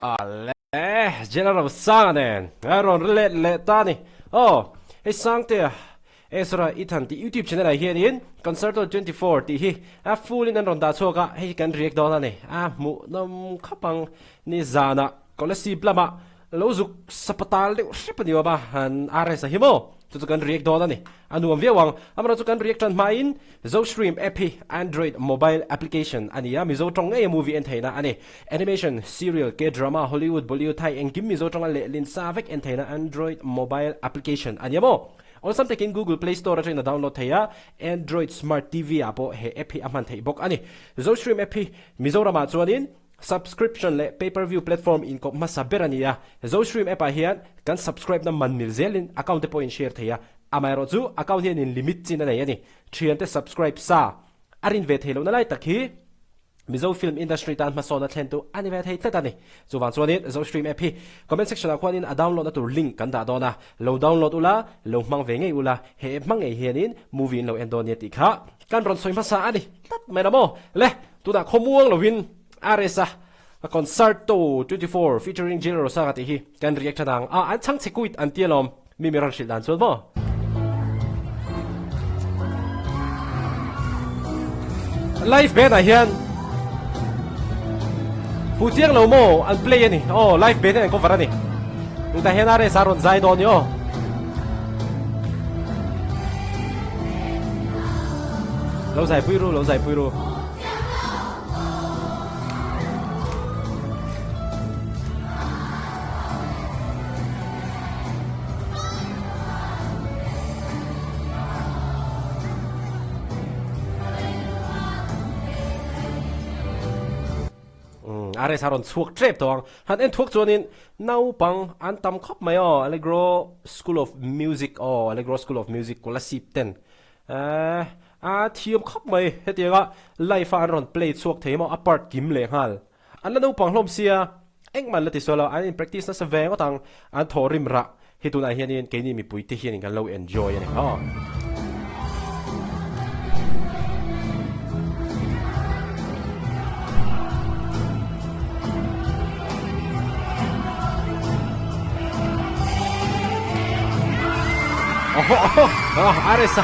Ale, general sanganen. Aron le tani. Oh, sang te. Esra itan ti YouTube channel ai hianin Concerto 24 ti hi a full in an ronda choka hei kan react dona ne a mu nam khapang ni zana kolasi plama lozuk sapatal de shipani ba han ares a himo tu kan react dona ne anu am viawang amra tu kan react an main zo stream app Android mobile application ania mi zo tong e movie en thaina ani animation serial k drama Hollywood Bollywood Thai engkim mi zo tong le lin savek en thaina Android mobile application ania mo on some taking Google Play Store na download thaya Android Smart TV apo he app aman thai bok ani zo stream app Mizorama chuanin subscription le pay-per-view platform in ko masaberania zo stream app hian kan subscribe na man milzelin account point share thaya amairo chu account hian in limit chin na yani thiante subscribe sa arin ve thelo na lai takhi Mizo film industry tan masona thlento anivet hei tatani chuwan chuanin zo stream app hi comment section a khwanin a download na tur link kan da dona lo download ula lo mang ve ngei ula he app mang ei hianin movie lo endonia ti kha kan ron soi masa ani tat menamo le tu da khomuang lo win aresa a Concerto 24 featuring Lalrosanga'n ti hi kan react dang an chang chekuit an tialom mi miran shil dan chuan mo live band a hian Phụ chiếc lầu mô ăn play này, live bến này có vật này. Người ta hiện ra đây sao rồi dài đòn nhá. Lâu dài pui ru. Are saron chuak trep tong han en thuak chuanin nau pang an tam khop mai Allegro School of Music Allegro School of Music Scholarship ten thiam khop mai hetianga live an ron play chuak theimo apart kim le hal an nau pang hlom sia engman lati solo an in practice na sa veng tang an thorim ra hituna hianin keini mi puite hianin kan lo enjoy ani Aresa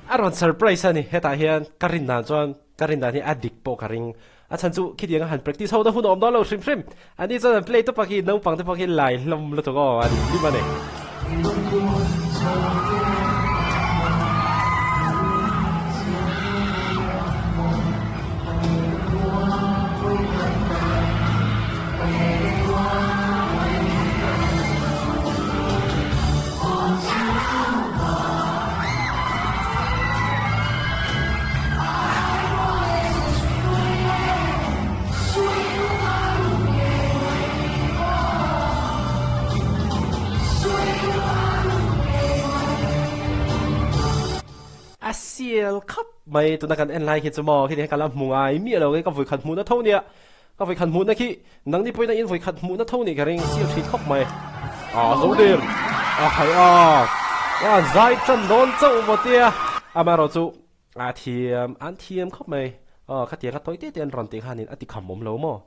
Aron surprise ani heta hian karinda chuan karinda ni addict po karing achan chu khidianga han practice ho da hun om da lo shrim ani chuan play to paki no pang to paki lai hlom lo to go ani di mane siêu khắp mày tụi nó cần online khi cho mò khi thì cả làm mùng ai miệng đâu cái vui khẩn muốn nó thâu nè cái vui khẩn muốn nó khi nắng đi bây giờ in vui khẩn muốn nó thâu nè cái riêng siêu thịt khóc mày dấu điểm hay dài chân đón châu một tia mà rồi chú anh thiêm khóc mày cái tiếng cái tối tiết tiền ròn tiếng Hàn thì khẩm mồm lâu mò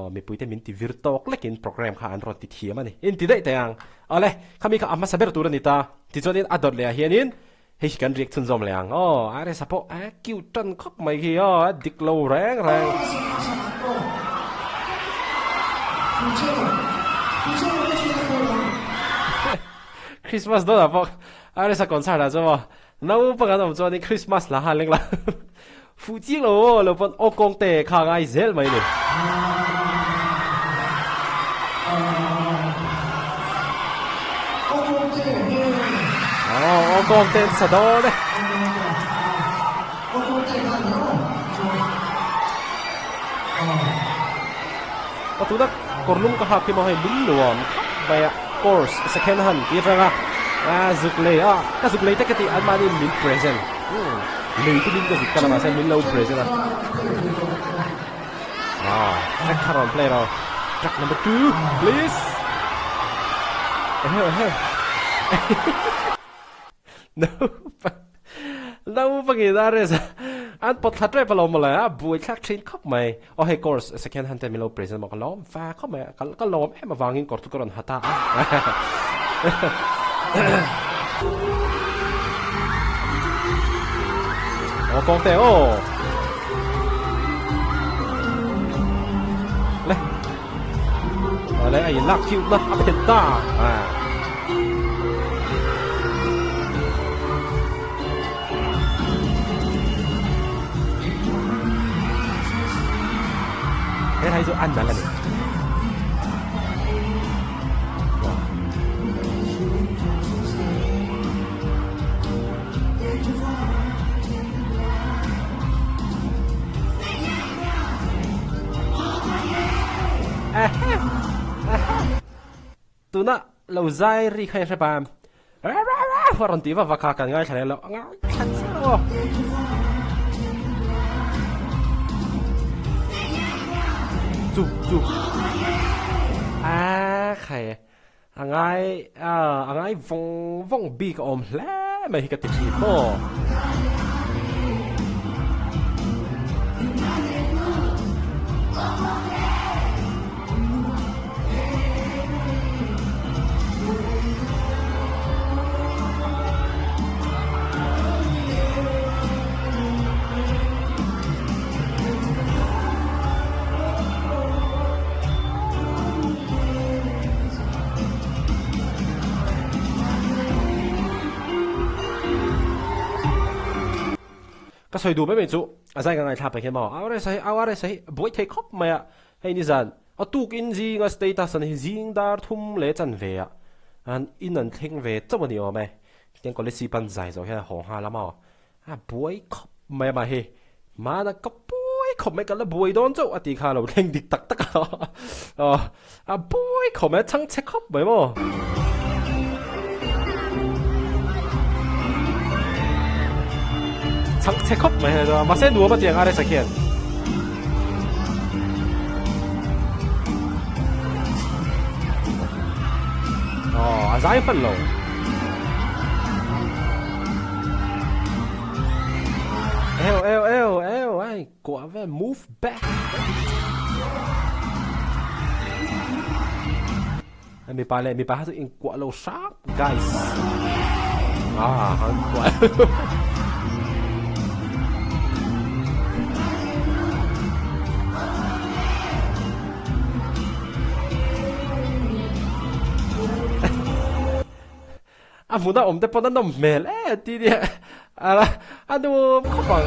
mình bây giờ mình thì virtual lekin program khá anh ròn thì thiêm mà này in thì đấy tiếng này kami khá amma saber tu rồi ta thì cho nên ador lệ hianin hei kan riek chun zom leang are sapo kiu tan khop mai hi dik lo rang Christmas do apo are sa concert a zo nau pa kan om chuan Christmas la haleng la fu chi lo pon okong te kha ngai zel mai ni con tên sa đó đấy tụi nó còn lung cả hạt khi mà hay đúng luôn vậy course second hand kia ra dục lệ các dục lệ tất cả thì anh mang đi min present lì cái min cái dục cái là mà xem min lâu present track current play rồi. Track number 2, please. No pangyayari sa an potlatry pa lom mala buhay track train khop mai o hey course second hand milo present mo kalom fa khop mai kalom em mawangin kortu koron hata o kong te o le ai lak chiu na apeta cái thấy số anh đã là được tụi nó lâu dài ri khai sai bàm và còn tí vào cả ngay thằng này là khăn sao khai anh ai vong bi cái ôm lẽ mày cái tiệm gì đó cái sợi đủ mấy chú, sai cái ngày tháp phải cái mỏ, áo đây say, bội thấy khóc mày hay như vậy, tu kinh gì cái status này riêng đã thum lệ chân về anh in ấn thinh về rất nhiều mày, tiếng có lẽ sĩ ban giải rồi cái hồ hà lắm bội khóc mày mà he, mà nó có bội khóc mày cái là bội đón chỗ tí khá là thinh đi tắc bội khóc mày chẳng chết khóc mày mà. 제 컵 매도 마세 누워 봤지 아래서 캔. 아자이 빨로. 에오 아이 꼬아베 move back. Mi pa ha in quả lâu sharp guys. Quả muna om te pon no mel ti dia adu ko ba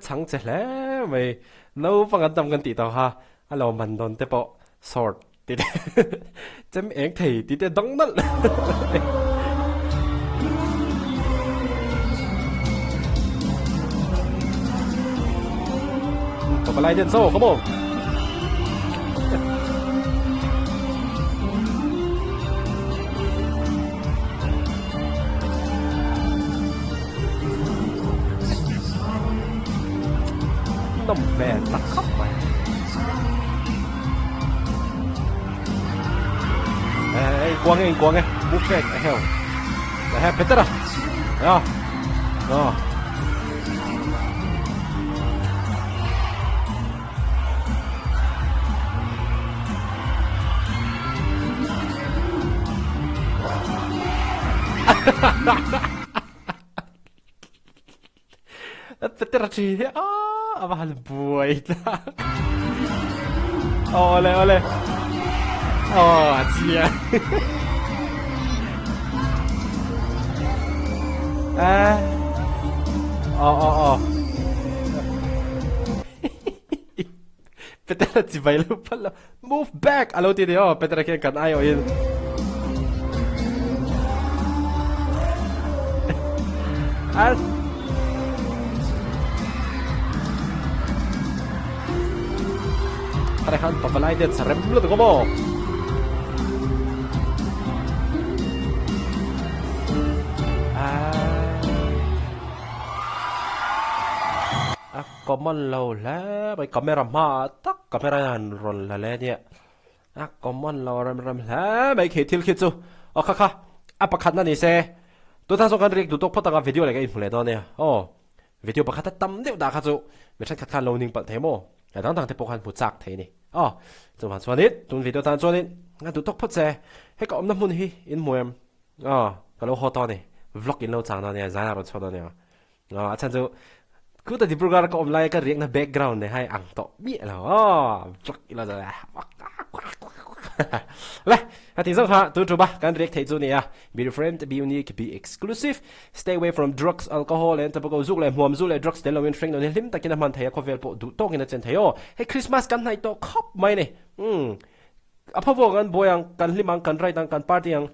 chẳng che le mày lâu phang tâmกันti tao ha alo man don te po sort ti chấm eng thei ti te dong nal Cầm lại điện sâu, come on. Nằm bè tắc khóc mày. Ê, quăng nghe, move back, hell. Better à? Terci apa hal buat oleh acia Peter si bailo pala move back alo ti dio Peter ke kan ayo in Parehan papalay din sa remblo to mo. có món lâu lá bây camera mà tắc camera hàn rồi là lẽ nhẹ có món lâu rầm lá mấy khi thiêu khi chú khá bắt khát nè xe tôi thang xong cái riêng tụi tôi phát ra video này cái in đó nè video bắt khát tâm điệu đã khát chú mình chắc khát lâu ninh bận thế mô đang thằng thì bộ hành phụ trách thế này chúng ta cho nên tụi video ta cho nên ngay tụi tôi phát xe hay có năm môn hi in mùi cái lâu hot này vlog in lâu chẳng đó nè giá nào cho đó nè chẳng chú cứ tại vì program có online cái riêng là background này hay ăn to biết là vlog in lâu rồi来，听众哈，都做吧，跟direct 睇住你啊。Be different, be unique, be exclusive. Stay away from drugs, alcohol, and tobacco. 做嚟冇做嚟 drugs，你留意 friend 你點？但見到問題啊，佢 vel 多多見到真係哦。喺 Christmas 緊係多吸咪呢？阿婆婆緊播樣，緊你忙緊 right 緊 party 樣。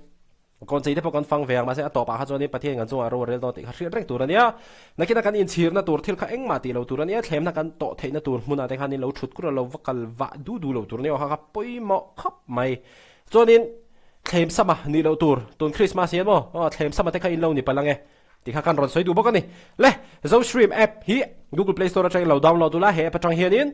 còn chỉ để bọn con phăng về mà sẽ tỏ bạc cho nên bắt thiên ngàn chung ở rồi đó thì khá riêng tuổi này na kita kan in chir na tur thil kha eng ma ti lo tur này thlem na kan to the na tur muna te khan in lo thut ku lo vakal va du lo tur ne ha poi mo khap mai cho nên thlem sama ni lo tur ton Christmas yan mo thlem sama te kha in lo ni palang e ti kha kan ron soi du bok ani le zo stream app hi Google Play Store atang lo download tu la he patang hianin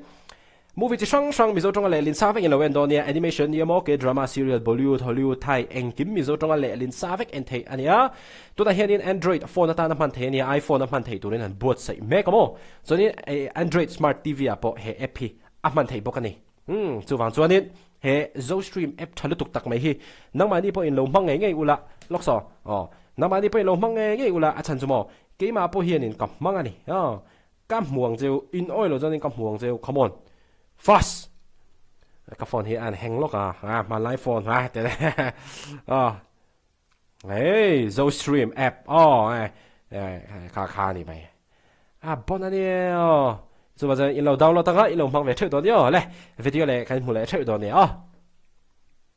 movie chi sang mizo tonga le lin savek in lo endonia animation ni mo ke drama serial Bollywood Hollywood Thai engkim mizo tonga le lin savek en thei ania to da hian in Android phone ata na man thei ni iPhone na man thei turin han bot sai me kamo so ni Android smart TV apo he app hi a man thei bokani chu wang chuanin he zo stream app thalu tuk tak mai hi nangma ni po in lo mang ngai ula lokso nangma ni po in lo mang ngai ula a chan chumo ke ma po hian in kam mang ani kam muang jeu in oil lo jonin kam muang jeu come on fast cái phone hi an hang lock mà live phone thế hey zo stream app kha ni mày bon anh em so bây giờ in lo download ta in lo mang về chơi đó nhá, này video này cái mùa lễ chơi đó nhá